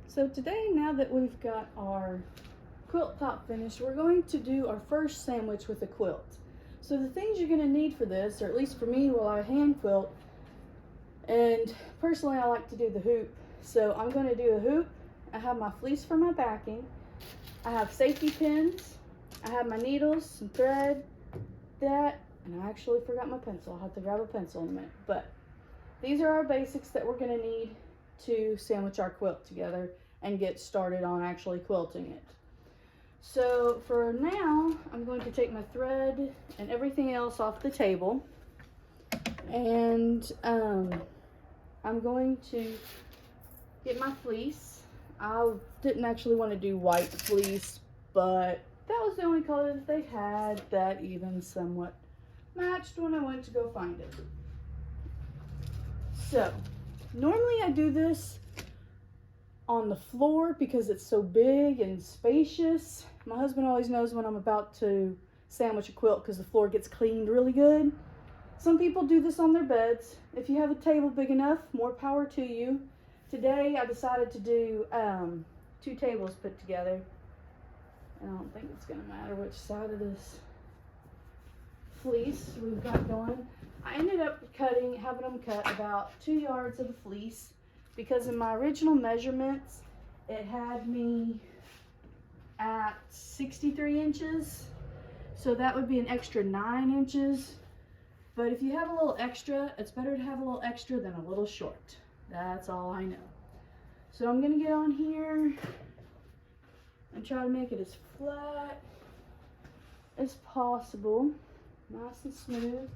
So today, now that we've got our quilt top finished, we're going to do our first sandwich with a quilt. So the things you're going to need for this, or at least for me while I hand quilt, and personally I like to do the hoop. So I'm going to do a hoop. I have my fleece for my backing. I have safety pins. I have my needles, some thread, and I actually forgot my pencil. I'll have to grab a pencil in a minute. But these are our basics that we're going to need to sandwich our quilt together and get started on actually quilting it. So for now, I'm going to take my thread and everything else off the table, and I'm going to get my fleece. I didn't actually want to do white fleece, but that was the only color that they had that even somewhat matched when I went to go find it. So normally I do this on the floor because it's so big and spacious. My husband always knows when I'm about to sandwich a quilt because the floor gets cleaned really good. Some people do this on their beds. If you have a table big enough, more power to you. Today I decided to do 2 tables put together. And I don't think it's going to matter which side of this fleece we've got going. I ended up having them cut about 2 yards of the fleece, because in my original measurements it had me at 63 inches, so that would be an extra 9 inches. But if you have a little extra, it's better to have a little extra than a little short. That's all I know. So I'm gonna get on here and try to make it as flat as possible, nice and smooth,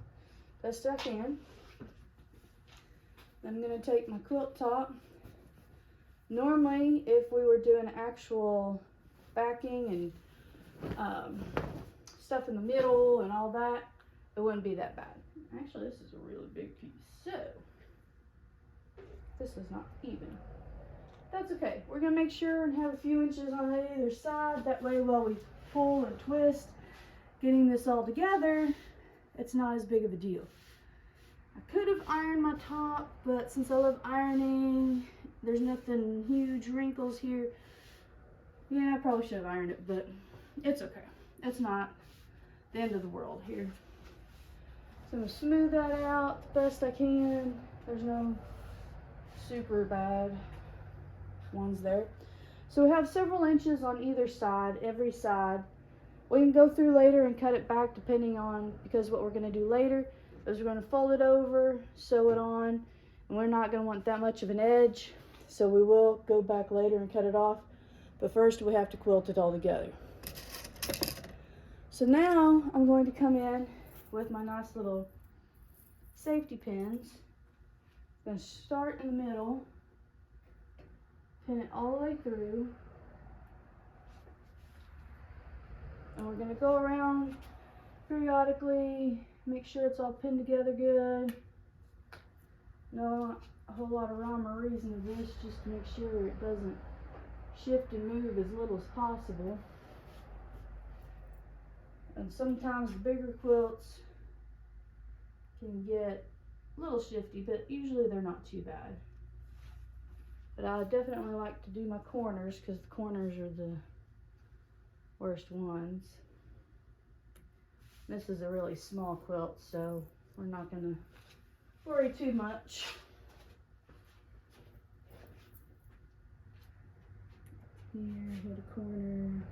best I can. I'm going to take my quilt top. Normally, if we were doing actual backing and stuff in the middle and all that, it wouldn't be that bad. Actually, this is a really big piece, so this is not even. That's okay. We're going to make sure and have a few inches on either side. That way, while we pull and twist, getting this all together, it's not as big of a deal. I could have ironed my top, but since I love ironing, there's nothing huge wrinkles here. Yeah, I probably should have ironed it, but it's okay. It's not the end of the world here. So I'm going to smooth that out the best I can. There's no super bad ones there. So we have several inches on either side, every side. We can go through later and cut it back depending on, because what we're going to do later is we're going to fold it over, sew it on, and we're not going to want that much of an edge, so we will go back later and cut it off. But first we have to quilt it all together. So now I'm going to come in with my nice little safety pins. I'm going to start in the middle, pin it all the way through, and we're going to go around periodically, make sure it's all pinned together good. No a whole lot of rhyme or reason to this, just to make sure it doesn't shift and move as little as possible. And sometimes the bigger quilts can get a little shifty, but usually they're not too bad. But I definitely like to do my corners, because the corners are the worst ones. This is a really small quilt, so we're not going to worry too much. Here, hit a corner.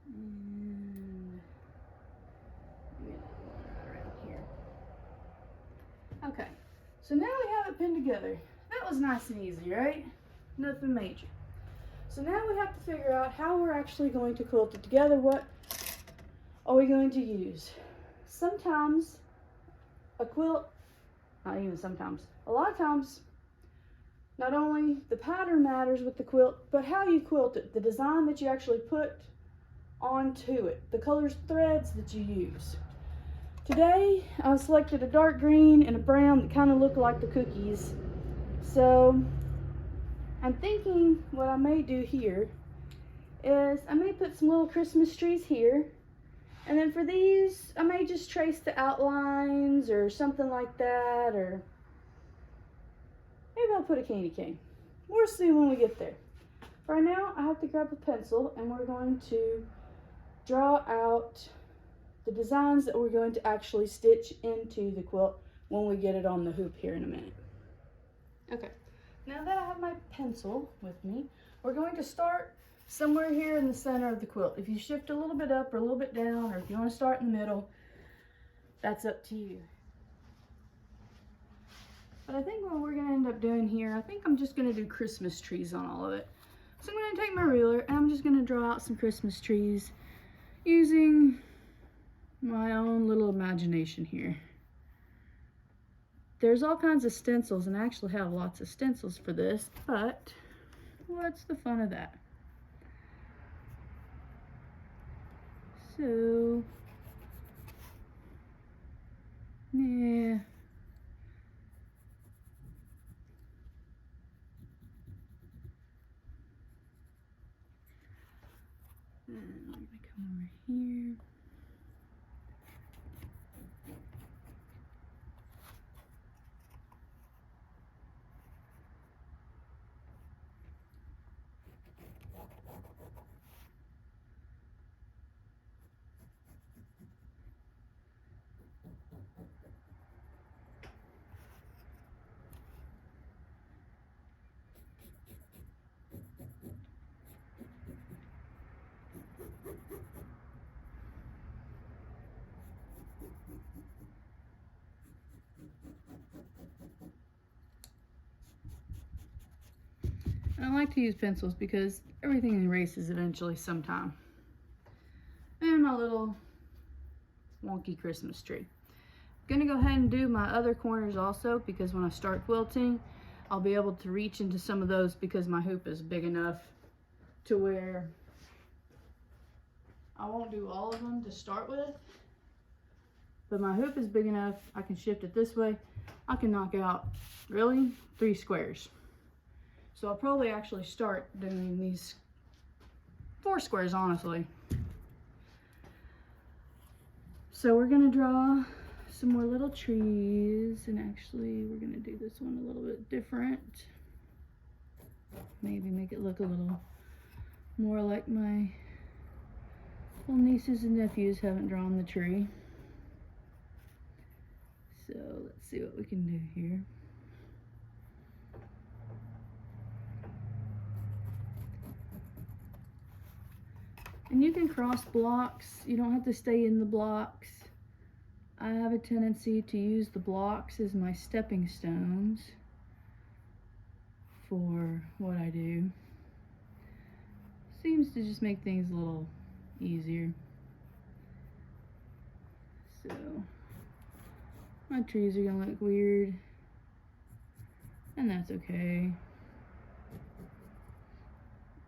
And get one right around here. Okay, so now we have it pinned together. That was nice and easy, right? Nothing major. So now we have to figure out how we're actually going to quilt it together. What are we going to use? Sometimes a quilt, not even sometimes, a lot of times, not only the pattern matters with the quilt, but how you quilt it, the design that you actually put onto it, the colors, threads that you use. Today, I selected a dark green and a brown that kind of look like the cookies. So I'm thinking what I may do here is I may put some little Christmas trees here. And then for these, I may just trace the outlines or something like that, or maybe I'll put a candy cane. We'll see when we get there. Right now, I have to grab a pencil and we're going to draw out the designs that we're going to actually stitch into the quilt when we get it on the hoop here in a minute. Okay, now that I have my pencil with me, we're going to start somewhere here in the center of the quilt. If you shift a little bit up or a little bit down, or if you want to start in the middle, that's up to you. But I think what we're going to end up doing here, I think I'm just going to do Christmas trees on all of it. So I'm going to take my ruler and I'm just going to draw out some Christmas trees using my own little imagination here. There's all kinds of stencils, and I actually have lots of stencils for this, but what's the fun of that? So, yeah. And I'm gonna come over here. And I like to use pencils because everything erases eventually sometime. And my little wonky Christmas tree. I'm gonna go ahead and do my other corners also, because when I start quilting, I'll be able to reach into some of those because my hoop is big enough to where I won't do all of them to start with. But my hoop is big enough, I can shift it this way. I can knock out, really, 3 squares. So I'll probably actually start doing these 4 squares, honestly. So we're gonna draw some more little trees, and actually we're gonna do this one a little bit different. Maybe make it look a little more like my little nieces and nephews haven't drawn the tree. So let's see what we can do here. And you can cross blocks, you don't have to stay in the blocks. I have a tendency to use the blocks as my stepping stones for what I do. Seems to just make things a little easier. So, my trees are gonna look weird, and that's okay.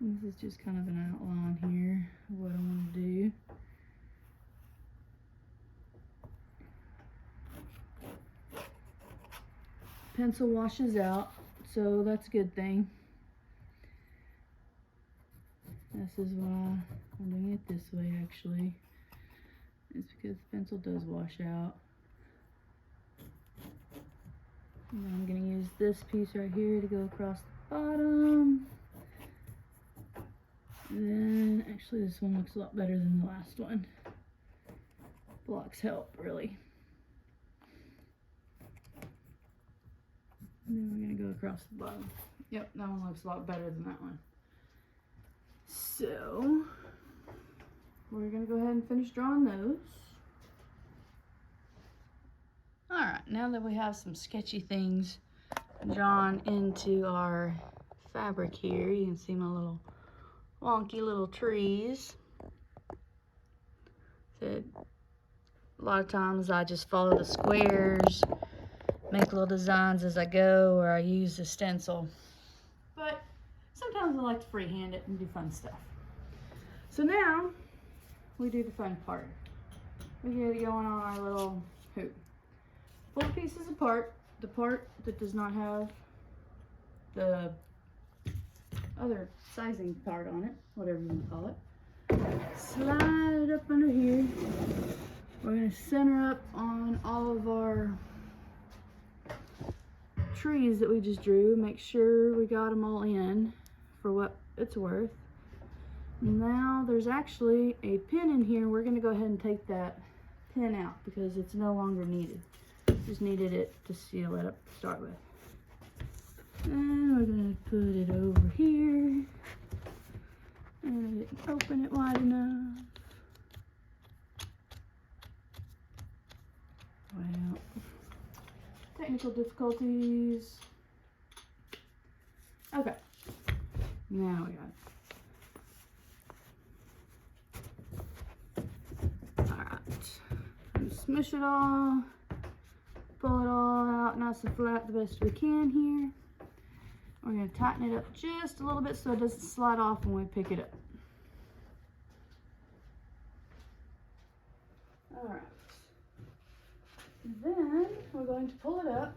This is just kind of an outline here of what I want to do. Pencil washes out, so that's a good thing. This is why I'm doing it this way, actually. It's because the pencil does wash out. And I'm going to use this piece right here to go across the bottom. And then, actually, this one looks a lot better than the last one. Blocks help, really. And then we're going to go across the bottom. Yep, that one looks a lot better than that one. So, we're going to go ahead and finish drawing those. Alright, now that we have some sketchy things drawn into our fabric here, you can see my little wonky little trees. So, a lot of times I just follow the squares, make little designs as I go, or I use a stencil. But sometimes I like to freehand it and do fun stuff. So now we do the fun part. We get it going on our little hoop. 4 pieces apart. The part that does not have the other sizing part on it, whatever you want to call it. Slide it up under here. We're going to center up on all of our trees that we just drew. Make sure we got them all in for what it's worth. Now there's actually a pin in here. We're going to go ahead and take that pin out because it's no longer needed. Just needed it to seal it up to start with. And we're going to put it over here. And I didn't open it wide enough. Well, technical difficulties. Okay, now we got it. Alright, smush it all, pull it all out nice and flat the best we can here. We're going to tighten it up just a little bit so it doesn't slide off when we pick it up. Alright. Then we're going to pull it up.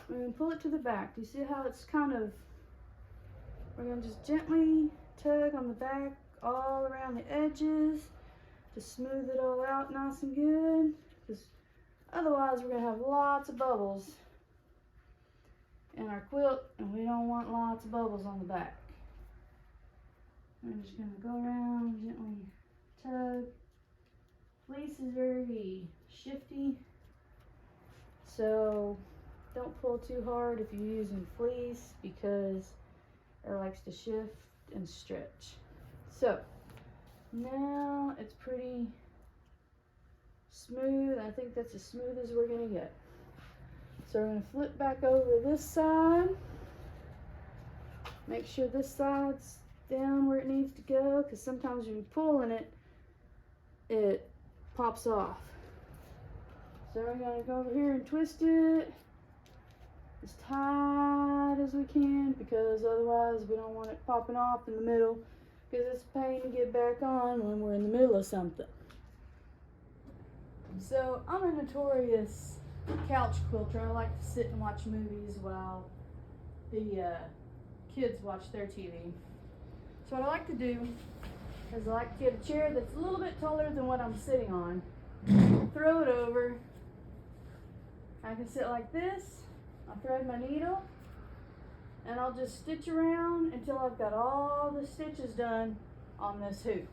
We're going to pull it to the back. Do you see how it's kind of, we're going to just gently tug on the back all around the edges to smooth it all out nice and good. Because otherwise we're going to have lots of bubbles in our quilt and we don't want lots of bubbles on the back. I'm just going to go around, gently tug. Fleece is very shifty. So don't pull too hard if you're using fleece because it likes to shift and stretch. So now it's pretty smooth. I think that's as smooth as we're going to get. So we're going to flip back over this side. Make sure this side's down where it needs to go because sometimes when you're pulling it, it pops off. So we're going to go over here and twist it as tight as we can because otherwise we don't want it popping off in the middle because it's a pain to get back on when we're in the middle of something. So I'm a notorious couch quilter. I like to sit and watch movies while the kids watch their TV. So what I like to do is I like to get a chair that's a little bit taller than what I'm sitting on. Throw it over. I can sit like this. I'll thread my needle and I'll just stitch around until I've got all the stitches done on this hoop.